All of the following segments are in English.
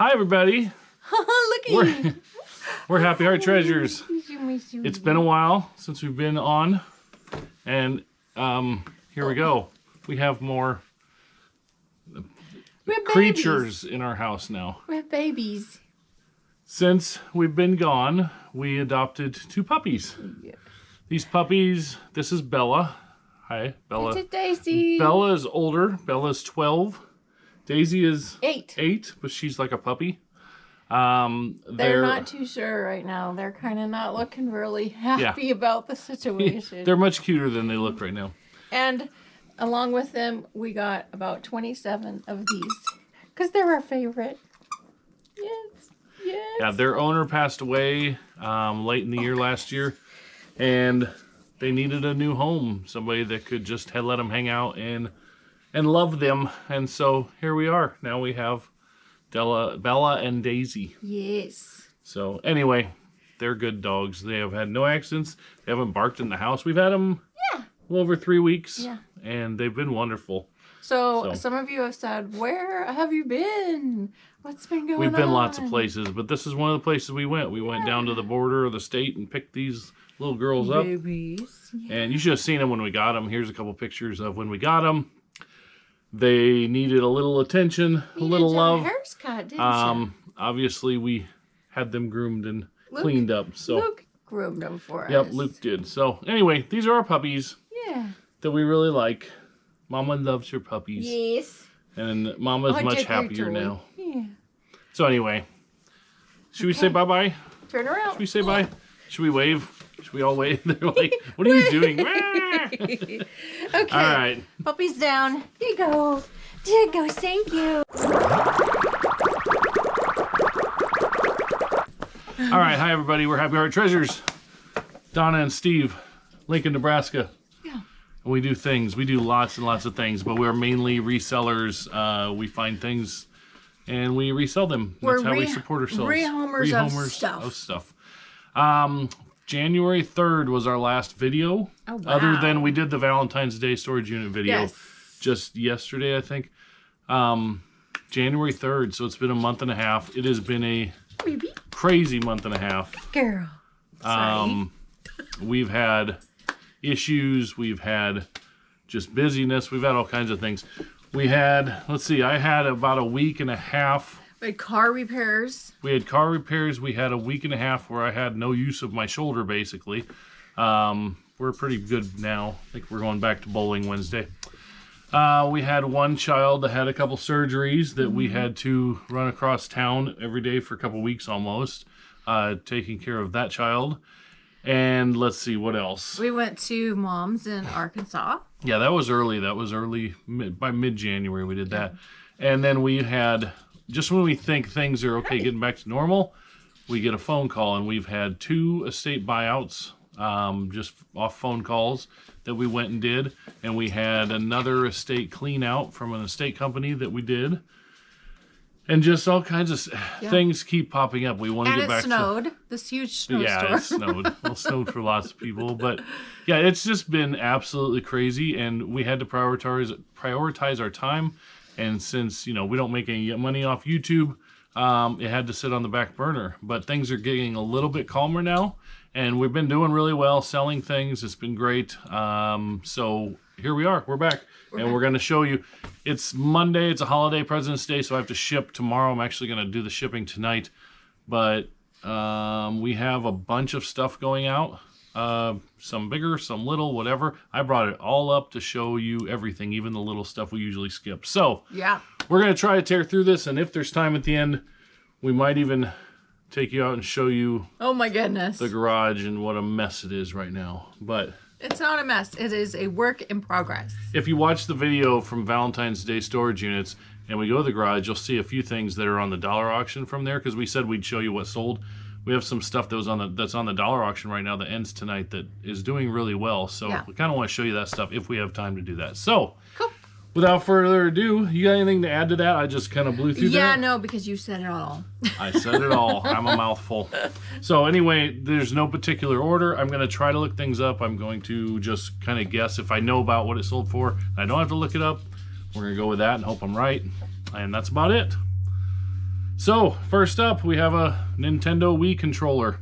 Hi everybody. Look at you. We're Happy Heart Treasures. It's been a while since we've been on, and here we go. We have more creatures in our house now. We have babies. Since we've been gone, we adopted 2 puppies. Yeah. These puppies, this is Bella. Hi, Bella. It's a Daisy. Bella is older. Bella's 12. Daisy is 8, but she's like a puppy. They're not too sure right now. They're kind of not looking really happy about the situation. They're much cuter than they look right now. And along with them, we got about 27 of these because they're our favorite. Yes. Yeah, their owner passed away late in the year last year, and they needed a new home, somebody that could just let them hang out and love them. And so here we are. Now we have Bella and Daisy. Yes. So anyway, they're good dogs. They have had no accidents. They haven't barked in the house. We've had them a little over 3 weeks, and they've been wonderful. So some of you have said, where have you been? What's been going on? We've been lots of places, but this is one of the places we went. We went down to the border of the state and picked these little girls up. Babies. Yeah. And you should have seen them when we got them. Here's a couple pictures of when we got them. They needed a little attention, a little love. Hair's cut, didn't you? Obviously, we had them groomed and cleaned up. So Luke groomed them for us. Yep, Luke did. So anyway, these are our puppies. Yeah. That we really like. Mama loves her puppies. Yes. And Mama's much happier now. Yeah. So anyway, should we say bye-bye? Turn around. Should we say bye? Should we wave? Should we all wave? They're like, what are you doing? Okay. All right. Puppy's down. Here you go. There you go. Thank you. All right. Hi, everybody. We're Happy Heart Treasures. Donna and Steve, Lincoln, Nebraska. Yeah. And we do things. We do lots and lots of things, but we're mainly resellers. We find things and we resell them. That's how we support ourselves. Rehomers of stuff. January 3rd was our last video. Oh, wow. Other than we did the Valentine's Day storage unit video just yesterday, I think. January 3rd, so it's been a month and a half. It has been a crazy month and a half. Girl. Sorry. We've had issues. We've had just busyness. We've had all kinds of things. We had, let's see, I had about a week and a half. We had car repairs. We had a week and a half where I had no use of my shoulder, basically. We're pretty good now. I think we're going back to bowling Wednesday. We had one child that had a couple surgeries that we had to run across town every day for a couple weeks almost, taking care of that child. And let's see, what else? We went to Mom's in Arkansas. Yeah, that was early. By mid-January we did that. And then we had... Just when we think things are okay, getting back to normal, we get a phone call, and we've had 2 estate buyouts, just off phone calls that we went and did, and we had another estate clean out from an estate company that we did, and just all kinds of things keep popping up. We want to get back to... And it snowed, this huge snowstorm. Yeah, it snowed. Well, it snowed for lots of people, but yeah, it's just been absolutely crazy, and we had to prioritize our time. And since, we don't make any money off YouTube, it had to sit on the back burner. But things are getting a little bit calmer now. And we've been doing really well, selling things. It's been great. So here we are. We're back. We're going to show you. It's Monday. It's a holiday, President's Day. So I have to ship tomorrow. I'm actually going to do the shipping tonight. But we have a bunch of stuff going out. Some bigger, some little, whatever. I brought it all up to show you everything, even the little stuff we usually skip. So we're going to try to tear through this, and if there's time at the end, we might even take you out and show you the garage and what a mess it is right now. But it's not a mess. It is a work in progress. If you watch the video from Valentine's Day storage units and we go to the garage, you'll see a few things that are on the dollar auction from there, because we said we'd show you what sold. We have some stuff that's on the dollar auction right now that ends tonight that is doing really well. So we kind of want to show you that stuff if we have time to do that. So without further ado, you got anything to add to that? I just kind of blew through that. Yeah, no, because you said it all. I said it all. I'm a mouthful. So anyway, there's no particular order. I'm going to try to look things up. I'm going to just kind of guess if I know about what it sold for. I don't have to look it up. We're going to go with that and hope I'm right. And that's about it. So first up, we have a Nintendo Wii controller.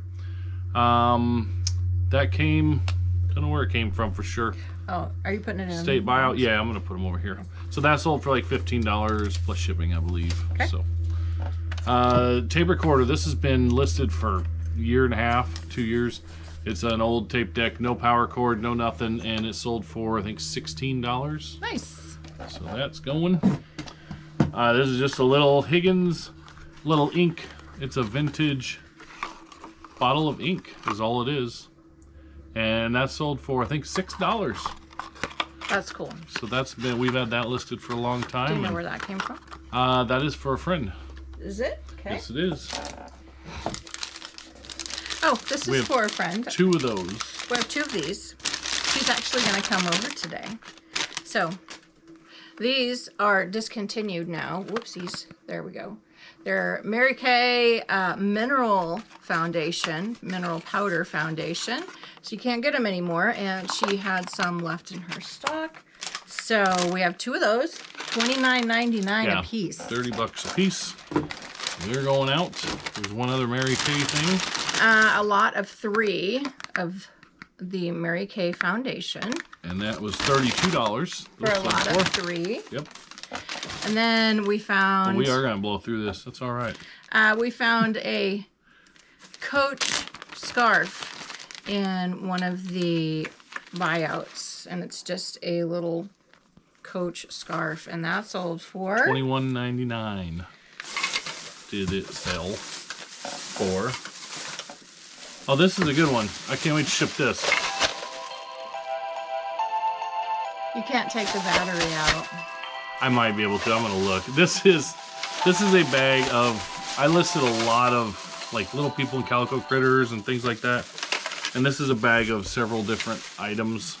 That came, I don't know where it came from for sure. Oh, are you putting it in? State buyout. Yeah, I'm gonna put them over here. So that sold for like $15 plus shipping, I believe. Okay. So, tape recorder. This has been listed for a year and a half, 2 years. It's an old tape deck, no power cord, no nothing, and it sold for I think $16. Nice. So that's going. This is just a little Higgins, little ink. It's a vintage bottle of ink is all it is. And that sold for I think $6. That's cool. So that's been, we've had that listed for a long time. Do you know where that came from? That is for a friend. Is it? Okay. Yes, it is. Oh, this is for a friend. 2 of those. We have 2 of these. She's actually going to come over today. So, these are discontinued now. Whoopsies. There we go. They're Mary Kay Mineral Foundation, Mineral Powder Foundation. She can't get them anymore, and she had some left in her stock. So we have 2 of those, $29.99 a piece. $30 a piece. They're going out. There's one other Mary Kay thing. A lot of 3 of the Mary Kay Foundation. And that was $32. For a lot of 3. Yep. And then we found... Well, we are going to blow through this. That's all right. We found a Coach scarf in one of the buyouts. And it's just a little Coach scarf. And that sold for... $21.99 did it sell for. Oh, this is a good one. I can't wait to ship this. You can't take the battery out. I might be able to. I'm gonna look. This is a bag of. I listed a lot of like Little People and Calico Critters and things like that, and this is a bag of several different items.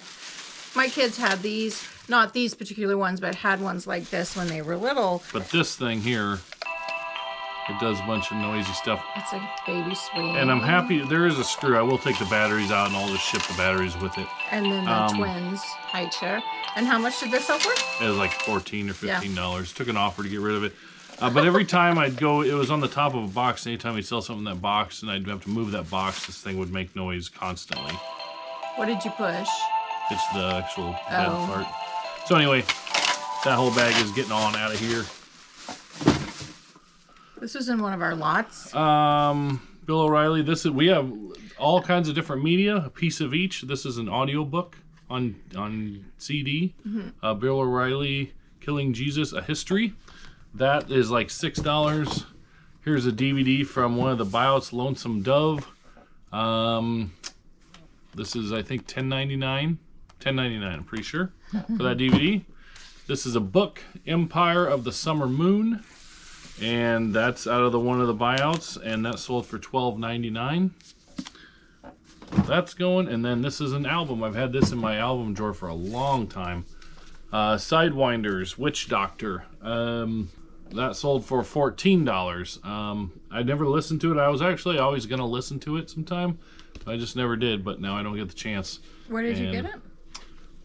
My kids had these, not these particular ones, but had ones like this when they were little. But this thing here, it does a bunch of noisy stuff. It's a baby swing. And I'm happy there is a screw. I will take the batteries out and I'll just ship the batteries with it. And then the twins high chair. And how much did this sell for? It was like $14 or $15. Yeah. Took an offer to get rid of it. But every time I'd go, it was on the top of a box. Anytime we'd sell something in that box and I'd have to move that box, this thing would make noise constantly. What did you push? It's the actual bed part. So anyway, that whole bag is getting on out of here. This was in one of our lots. Bill O'Reilly. We have all kinds of different media, a piece of each. This is an audiobook on CD. Mm-hmm. Bill O'Reilly, Killing Jesus, A History. That is like $6. Here's a DVD from one of the buyouts, Lonesome Dove. This is, I think, $10.99. $10.99, I'm pretty sure, for that DVD. This is a book, Empire of the Summer Moon. And that's out of one of the buyouts, and that sold for $12.99. That's going, and then this is an album. I've had this in my album drawer for a long time. Sidewinders, Witch Doctor. That sold for $14. I never listened to it. I was actually always going to listen to it sometime. I just never did, but now I don't get the chance. Where did you get it?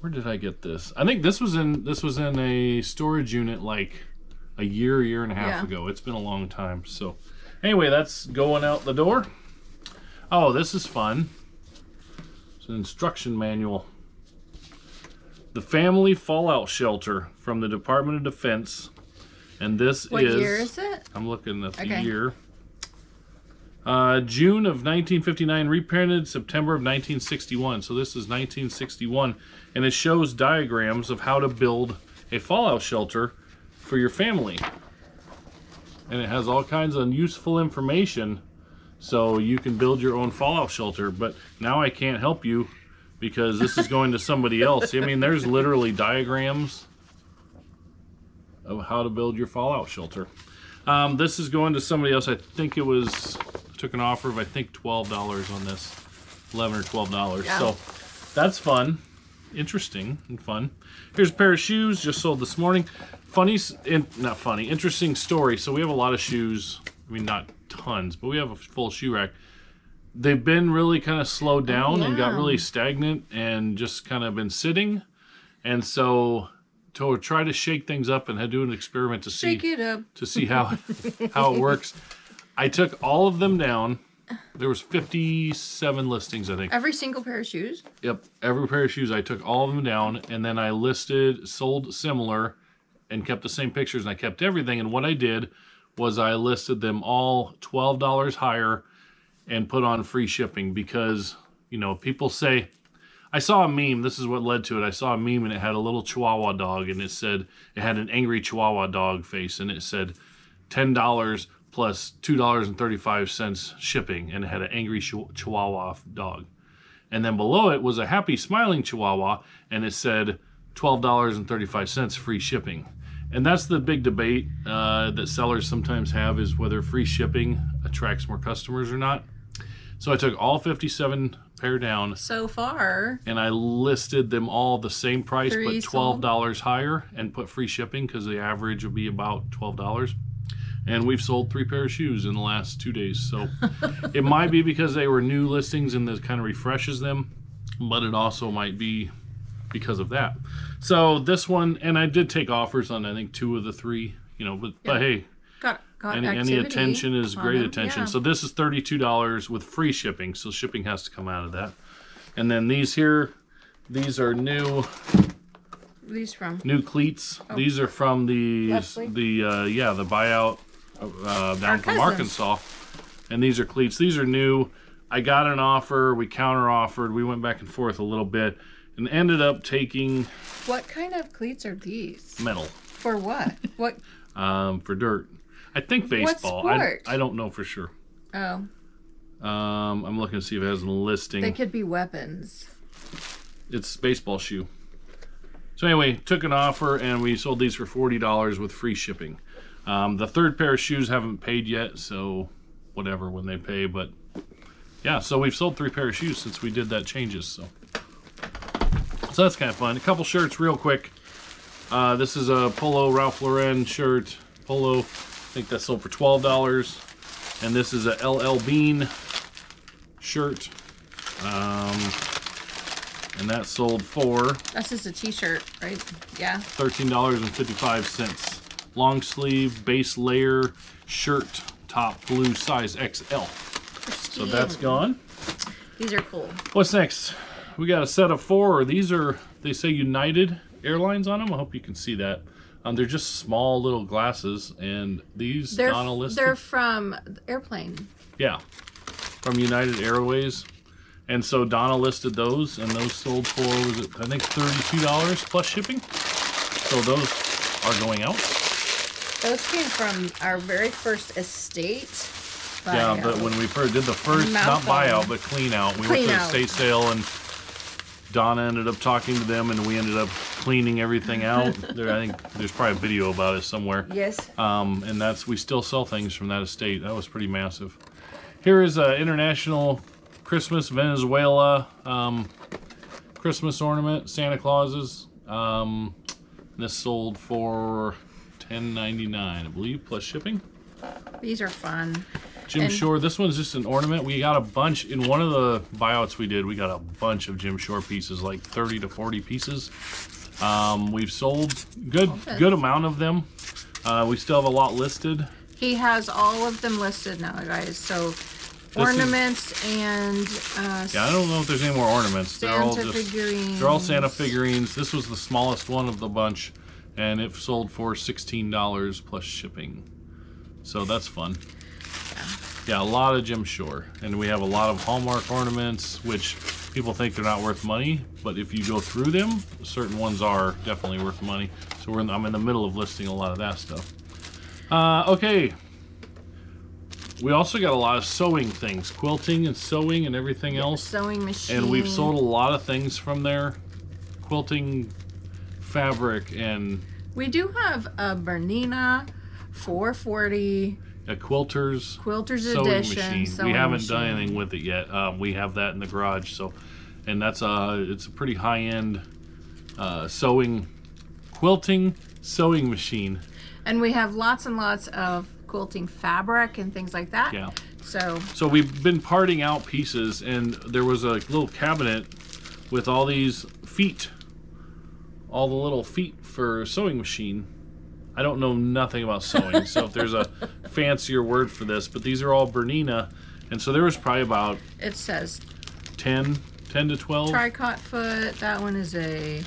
Where did I get this? I think this was in a storage unit like a year and a half ago. It's been a long time. So anyway, that's going out the door. Oh, this is fun. It's an instruction manual. The Family Fallout Shelter from the Department of Defense. And this what year is it? I'm looking at the year. June of 1959, reprinted September of 1961. So this is 1961. And it shows diagrams of how to build a fallout shelter for your family. And it has all kinds of useful information so you can build your own fallout shelter. But now I can't help you because this is going to somebody else. I mean, there's literally diagrams of how to build your fallout shelter. This is going to somebody else. I think it was, took an offer of I think $12 on this, $11 or $12. Yeah. So that's fun, interesting and fun. Here's a pair of shoes just sold this morning. Interesting story. So we have a lot of shoes. I mean, not tons, but we have a full shoe rack. They've been really kind of slowed down and got really stagnant and just kind of been sitting. And so to try to shake things up and do an experiment to see Shake it up. to see how it works. I took all of them down. There was 57 listings, I think. Every single pair of shoes? Yep, every pair of shoes. I took all of them down, and then I sold similar, and kept the same pictures, and I kept everything. And what I did was I listed them all $12 higher and put on free shipping because, you know, people say, I saw a meme, this is what led to it. I saw a meme and it had a little Chihuahua dog, and it had an angry Chihuahua dog face, and it said $10 plus $2.35 shipping, and it had an angry Chihuahua dog. And then below it was a happy smiling Chihuahua, and it said $12.35 free shipping. And that's the big debate that sellers sometimes have, is whether free shipping attracts more customers or not. So I took all 57 pair down. So far. And I listed them all the same price, but $12 higher, and put free shipping because the average will be about $12. And we've sold 3 pair of shoes in the last 2 days. So it might be because they were new listings and this kind of refreshes them, but it also might be because of that. So this one, and I did take offers on I think 2 of the 3, you know, but hey, got any attention is great attention. Yeah. So this is $32 with free shipping. So shipping has to come out of that. And then these here, these are new. These from? New cleats. Oh. These are from the buyout down from Arkansas. And these are cleats. These are new. I got an offer. We counter offered. We went back and forth a little bit and ended up taking. What kind of cleats are these? Metal. For what? What? For dirt. I think baseball. What sport? I don't know for sure. Oh. I'm looking to see if it has a listing. They could be weapons. It's baseball shoe. So anyway, took an offer and we sold these for $40 with free shipping. The 3rd pair of shoes haven't paid yet, so whatever when they pay. But yeah, so we've sold 3 pair of shoes since we did that changes. So that's kind of fun. A couple shirts real quick. This is a Polo Ralph Lauren shirt. Polo, I think that sold for $12. And this is a LL Bean shirt. And that sold for... That's just a t-shirt, right? Yeah. $13.55. Long sleeve, base layer, shirt, top, blue, size XL. So that's gone. These are cool. What's next? We got a set of 4. These are, they say United Airlines on them. I hope you can see that. They're just small little glasses, and these Donna listed. They're from Airplane. Yeah, from United Airways. And so Donna listed those, and those sold for, was it, I think $32 plus shipping. So those are going out. Those came from our very first estate. Yeah, but when we first did the first, not buyout, but clean out, we went to the estate sale, and Donna ended up talking to them, and we ended up cleaning everything out. I think there's probably a video about it somewhere. Yes. And we still sell things from that estate. That was pretty massive. Here is an international Christmas Venezuela Christmas ornament, Santa Claus's. This sold for $10.99, I believe, plus shipping. These are fun. Jim Shore, this one's just an ornament. We got a bunch, in one of the buyouts we did, we got a bunch of Jim Shore pieces, like 30 to 40 pieces. We've sold good amount of them. We still have a lot listed. He has all of them listed now, guys. So ornaments and yeah, I don't know if there's any more ornaments. Santa figurines. They're all Santa figurines. This was the smallest one of the bunch, and it sold for $16 plus shipping. So that's fun. Yeah, a lot of Jim Shore, and we have a lot of Hallmark ornaments, which people think they're not worth money, but if you go through them, certain ones are definitely worth money. So I'm in the middle of listing a lot of that stuff. Okay. We also got a lot of sewing things, quilting and sewing and everything else. Sewing machine. And we've sold a lot of things from there. Quilting fabric and... We do have a Bernina 440... A Quilters sewing edition. Machine. We haven't done anything with it yet. We have that in the garage, so, and that's it's a pretty high-end quilting sewing machine. And we have lots and lots of quilting fabric and things like that. Yeah. So we've been parting out pieces, and there was a little cabinet with all these feet all the little feet for sewing machine. I don't know nothing about sewing, so if there's a fancier word for this, but these are all Bernina, and so there was probably about, it says 10 to 12. tricot foot. That one is a,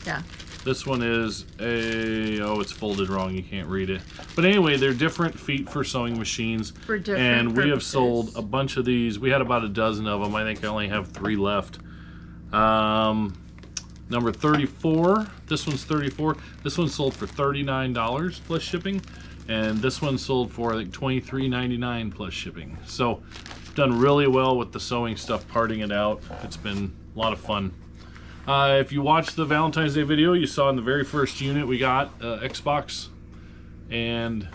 yeah. This one is a, oh, it's folded wrong, you can't read it. But anyway, they're different feet for sewing machines. For different and we have purposes. sold a bunch of these. We had about a dozen of them. I think I only have 3 left. Number 34, this one's 34. This one sold for $39 plus shipping. And this one sold for, I think, $23.99 plus shipping. So, done really well with the sewing stuff, parting it out. It's been a lot of fun. If you watched the Valentine's Day video, you saw in the very first unit we got Xbox, and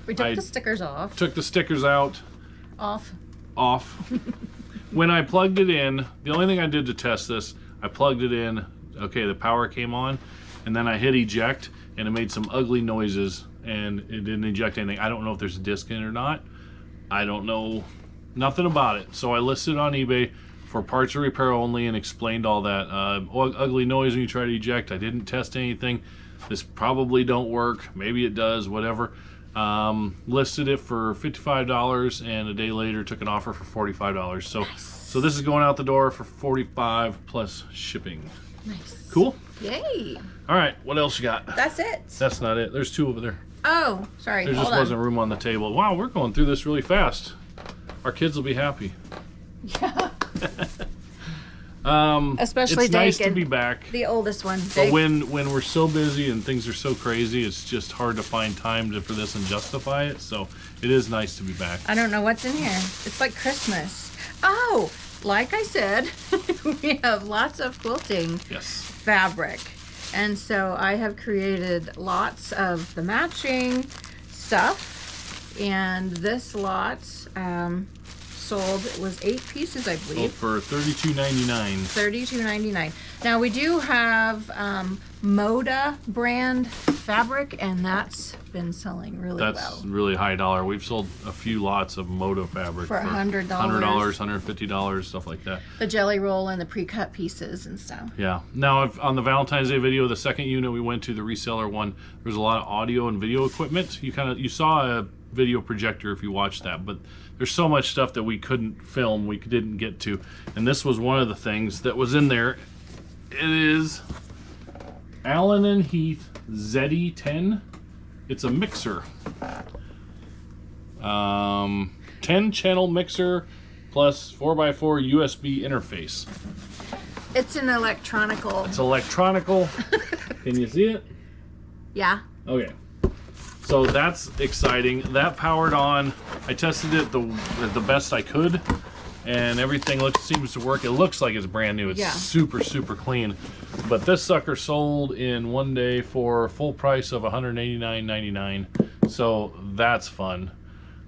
We took the stickers off. took the stickers out. Off. When I plugged it in, the only thing I did to test this, I plugged it in, okay, the power came on, and then I hit eject, and it made some ugly noises, and it didn't eject anything. I don't know if there's a disc in it or not. I don't know nothing about it. So I listed it on eBay for parts or repair only and explained all that. Ugly noise when you try to eject. I didn't test anything. This probably don't work. Maybe it does, whatever. Listed it for $55, and a day later took an offer for $45. So, Nice. so this is going out the door for $45 plus shipping. Nice. Cool. Yay. All right, what else you got? That's it. That's not it. There's 2 over there. Oh, sorry. There just wasn't room on the table. Wow, we're going through this really fast. Our kids will be happy. Yeah. Especially it's nice to be back. The oldest one. But when we're so busy and things are so crazy, it's just hard to find time for this and justify it. So it is nice to be back. I don't know what's in here. It's like Christmas. Oh, like I said, we have lots of quilting fabric. And so I have created lots of the matching stuff. And this lot sold, it was 8 pieces, I believe. Sold for $32.99. $32.99. Now we do have Moda brand fabric, and that's been selling really well. That's really high dollar. We've sold a few lots of Moda fabric for $100, $150, stuff like that. The jelly roll and the pre-cut pieces and stuff. Yeah. Now, on the Valentine's Day video, the second unit we went to, the reseller one, there's a lot of audio and video equipment. You saw a video projector if you watched that, but there's so much stuff that we couldn't film, we didn't get to, and this was one of the things that was in there. It is Allen and Heath ZE10. It's a mixer, 10 channel mixer plus 4x4 USB interface. It's an electronical. It's electronical. Can you see it? Yeah. Okay. So that's exciting. That powered on. I tested it the best I could, and everything seems to work. It looks like it's brand new. It's super, super clean. But this sucker sold in one day for full price of $189.99. So that's fun.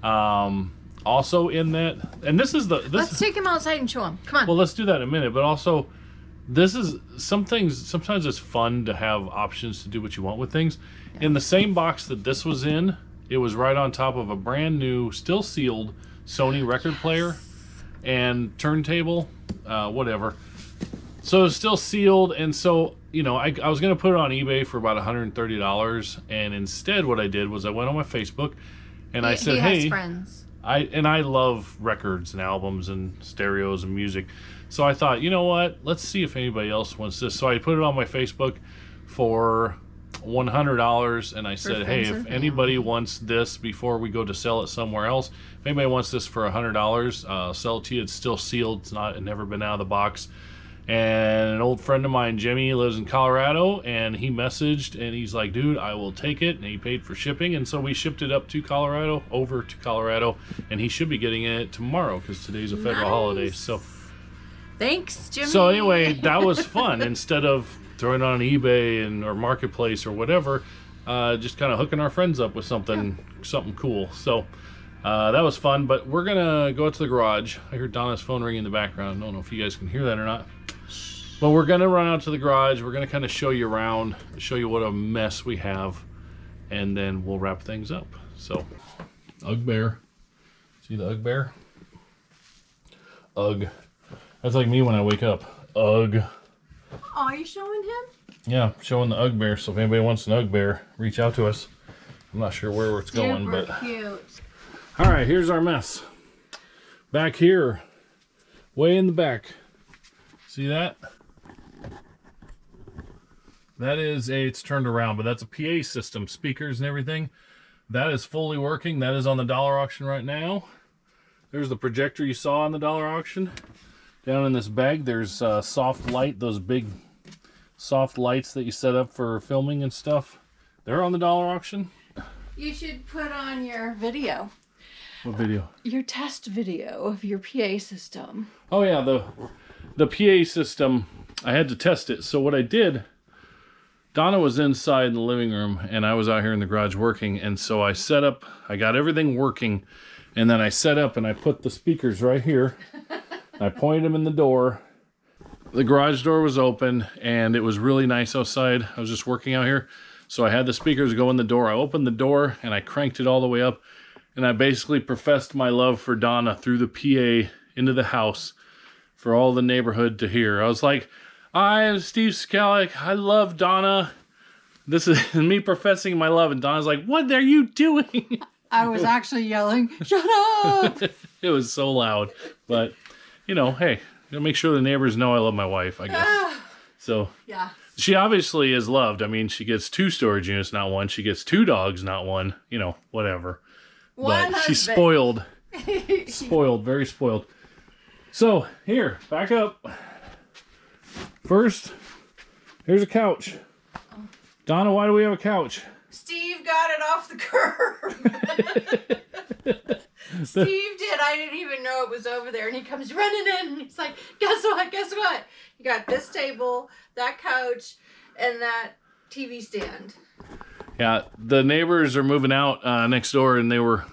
Also in that, and this is let's take him outside and show him. Come on. Well, let's do that in a minute. But also, this is sometimes it's fun to have options to do what you want with things. In the same box that this was in, it was right on top of a brand new, still sealed Sony record player and turntable, whatever. So it's still sealed, and so, you know, I was going to put it on eBay for about $130, and instead what I did was I went on my Facebook, and I said, hey, has friends. I love records and albums and stereos and music. So I thought, you know what, let's see if anybody else wants this. So I put it on my Facebook for $100, and I said, hey, if anybody wants this before we go to sell it somewhere else, if anybody wants this for $100, sell it to you. It's still sealed. It's never been out of the box. And an old friend of mine, Jimmy, lives in Colorado, and he messaged, and he's like, dude, I will take it, and he paid for shipping, and so we shipped it up to Colorado, over to Colorado, and he should be getting it tomorrow because today's a federal holiday. So thanks, Jimmy. So anyway, that was fun. Instead of throwing it on eBay or Marketplace or whatever, just kind of hooking our friends up with something cool. So that was fun. But we're gonna go out to the garage. I heard Donna's phone ringing in the background. I don't know if you guys can hear that or not. But we're gonna run out to the garage. We're gonna kind of show you around, show you what a mess we have, and then we'll wrap things up. So, Ugg bear. See the Ugg bear? Ugg. That's like me when I wake up. Ugh. Oh, are you showing him? Yeah, showing the Ugg bear. So if anybody wants an Ugg bear, reach out to us. I'm not sure where it's going, but cute. All right, here's our mess. Back here, way in the back. See that? That is it's turned around, but that's a PA system, speakers and everything. That is fully working. That is on the dollar auction right now. There's the projector you saw on the dollar auction. Down in this bag, there's soft light, those big soft lights that you set up for filming and stuff. They're on the dollar auction. You should put on your video. What video? Your test video of your PA system. Oh yeah, the PA system, I had to test it. So what I did, Donna was inside in the living room and I was out here in the garage working, and so I set up, I got everything working, and then I set up and I put the speakers right here. I pointed them in the door. The garage door was open and it was really nice outside. I was just working out here. So I had the speakers go in the door. I opened the door and I cranked it all the way up. And I basically professed my love for Donna through the PA into the house for all the neighborhood to hear. I was like, I am Steve Skalik. I love Donna. This is me professing my love. And Donna's like, what are you doing? I was actually yelling, shut up! It was so loud. But, you know, hey, gotta make sure the neighbors know I love my wife, I guess. So, yeah. She obviously is loved. I mean, she gets 2 storage units, not 1. She gets 2 dogs, not 1. You know, whatever. One but she's spoiled. Spoiled, very spoiled. So, here, back up. First, here's a couch. Donna, why do we have a couch? Steve got it off the curb. Steve did. I didn't even know it was over there. And he comes running in and he's like, guess what? Guess what? You got this table, that couch, and that TV stand. Yeah, the neighbors are moving out next door, and they were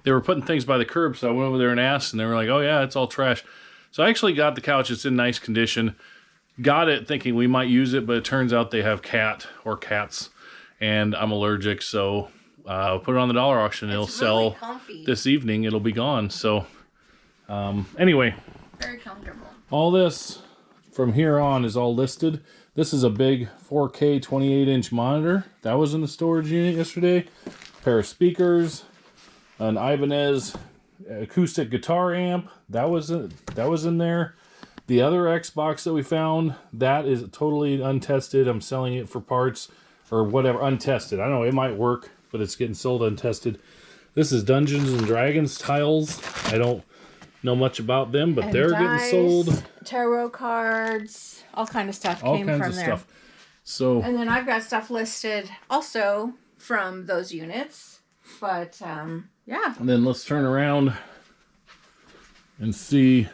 putting things by the curb, so I went over there and asked, and they were like, oh yeah, it's all trash. So I actually got the couch. It's in nice condition. Got it thinking we might use it, but it turns out they have cats, and I'm allergic, so put it on the dollar auction. It'll sell comfy. This evening. It'll be gone. So anyway, very comfortable. All this from here on is all listed. This is a big 4K 28-inch monitor. That was in the storage unit yesterday. A pair of speakers, an Ibanez acoustic guitar amp. That was in there. The other Xbox that we found, that is totally untested. I'm selling it for parts or whatever, untested. I don't know, it might work, but it's getting sold untested. This is Dungeons and Dragons tiles. I don't know much about them, but they're getting sold. Tarot cards, all kind of stuff came from there. Stuff. So, and then I've got stuff listed also from those units. But yeah. And then let's turn around and see.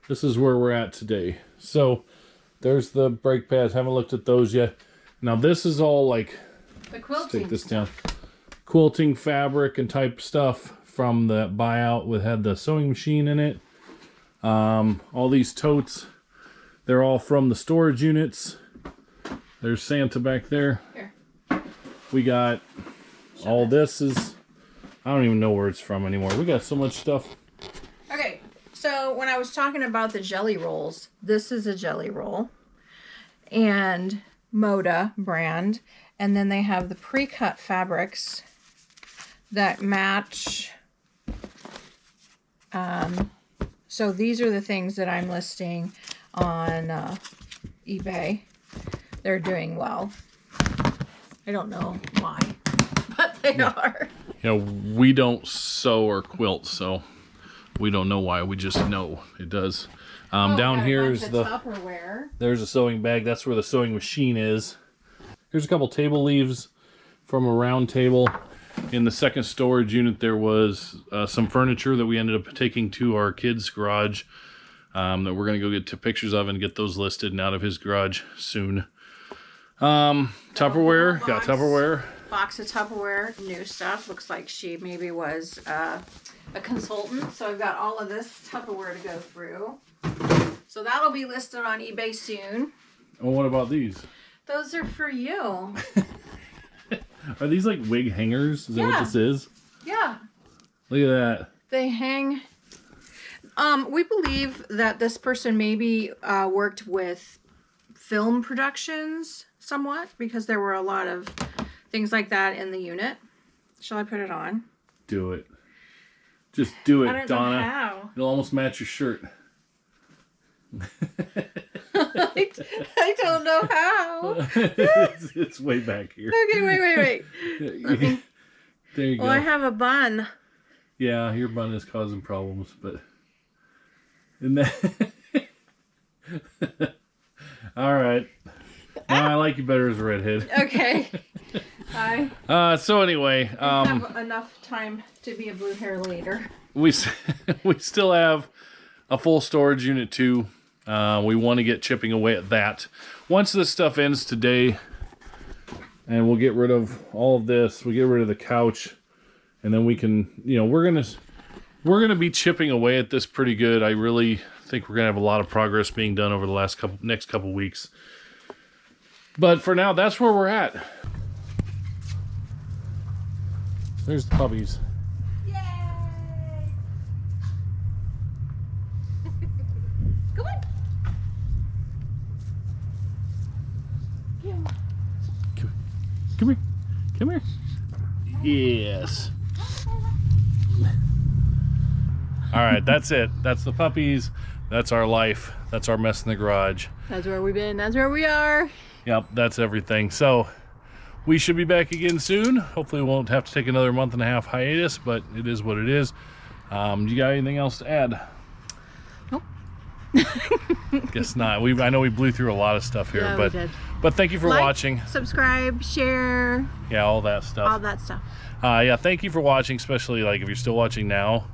This is where we're at today. So there's the brake pads. Haven't looked at those yet. Now this is all like, the quilting. Let's take this down. Quilting fabric and type stuff from the buyout with had the sewing machine in it. All these totes, they're all from the storage units. There's Santa back there. Here. We got all this is, I don't even know where it's from anymore. We got so much stuff. Okay, so when I was talking about the jelly rolls, this is a jelly roll. And Moda brand. And then they have the pre-cut fabrics that match. So these are the things that I'm listing on eBay. They're doing well. I don't know why, but they are. You know, we don't sew or quilt, so we don't know why. We just know it does. Down here's the Tupperware. There's a sewing bag. That's where the sewing machine is. Here's a couple table leaves from a round table. In the second storage unit, there was some furniture that we ended up taking to our kid's garage that we're going to go get pictures of and get those listed and out of his garage soon. Tupperware. Got Tupperware. Box of Tupperware. New stuff. Looks like she maybe was a consultant. So I've got all of this Tupperware to go through. So that'll be listed on eBay soon. Oh, what about these? Those are for you. Are these like wig hangers? Is that what this is? Yeah. Look at that. They hang. We believe that this person maybe worked with film productions. somewhat because there were a lot of things like that in the unit. Shall I put it on? Do it. Just do it, I don't Donna. know how. It'll almost match your shirt. I don't know how. It's way back here. Okay, wait. There you go. Well, I have a bun. Yeah, your bun is causing problems, but isn't that all right? Now I like you better as a redhead. Okay. So anyway, have enough time to be a blue hair later. we still have a full storage unit too. We want to get chipping away at that. Once this stuff ends today, and we'll get rid of all of this. We get rid of the couch, and then we can, we're gonna be chipping away at this pretty good. I really think we're gonna have a lot of progress being done over the next couple weeks. But for now, that's where we're at. There's the puppies. Yay! Come on. Come here. Yes. All right, that's it. That's the puppies. That's our life. That's our mess in the garage. That's where we've been. That's where we are. Yep, that's everything. So we should be back again soon. Hopefully we won't have to take another 1.5 month hiatus, but it is what it is. You got anything else to add? Nope. Guess not. I know we blew through a lot of stuff here, Yeah, but we did. But thank you for watching. Subscribe, share. Yeah, all that stuff. All that stuff. Yeah, thank you for watching, especially like if you're still watching now.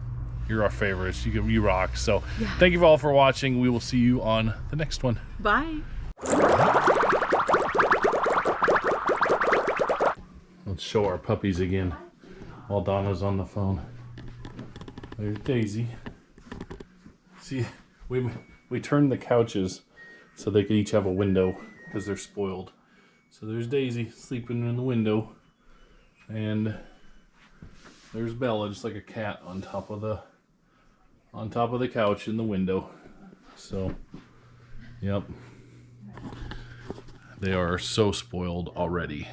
You're our favorites. You rock. So yeah. Thank you all for watching. We will see you on the next one. Bye. Let's show our puppies again while Donna's on the phone. There's Daisy. See, we turned the couches so they could each have a window because they're spoiled. So there's Daisy sleeping in the window, and there's Bella just like a cat on top of the couch in the window. So, yep. They are so spoiled already.